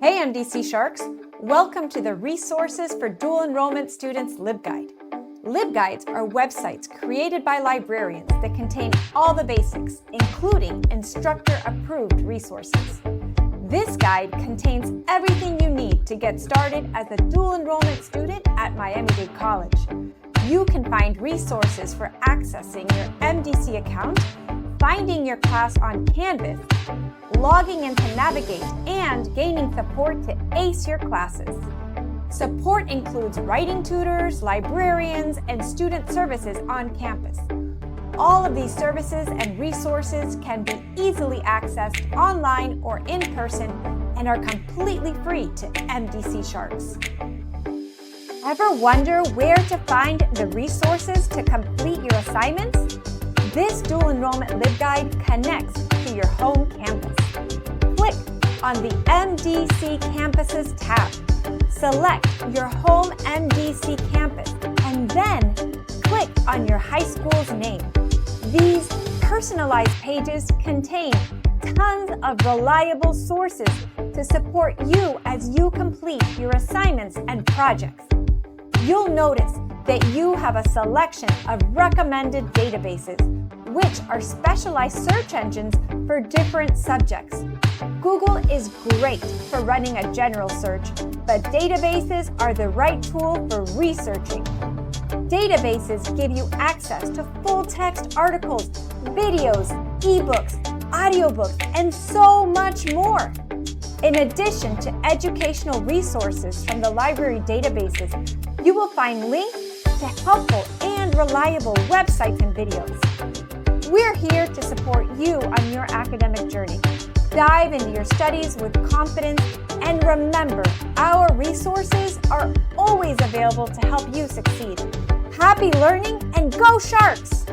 Hey MDC Sharks! Welcome to the Resources for Dual Enrollment Students LibGuide. LibGuides are websites created by librarians that contain all the basics, including instructor-approved resources. This guide contains everything you need to get started as a dual enrollment student at Miami-Dade College. You can find resources for accessing your MDC account, finding your class on Canvas, logging in to navigate, and gaining support to ace your classes. Support includes writing tutors, librarians, and student services on campus. All of these services and resources can be easily accessed online or in person and are completely free to MDC Sharks. Ever wonder where to find the resources to complete your assignments? This dual enrollment LibGuide connects to your home campus. Click on the MDC Campuses tab. Select your home MDC campus and then click on your high school's name. These personalized pages contain tons of reliable sources to support you as you complete your assignments and projects. You'll notice that you have a selection of recommended databases, which are specialized search engines for different subjects. Google is great for running a general search, but databases are the right tool for researching. Databases give you access to full-text articles, videos, ebooks, audiobooks, and so much more. In addition to educational resources from the library databases, you will find links to helpful and reliable websites and videos. We're here to support you on your academic journey. Dive into your studies with confidence, and remember, our resources are always available to help you succeed. Happy learning, and go Sharks!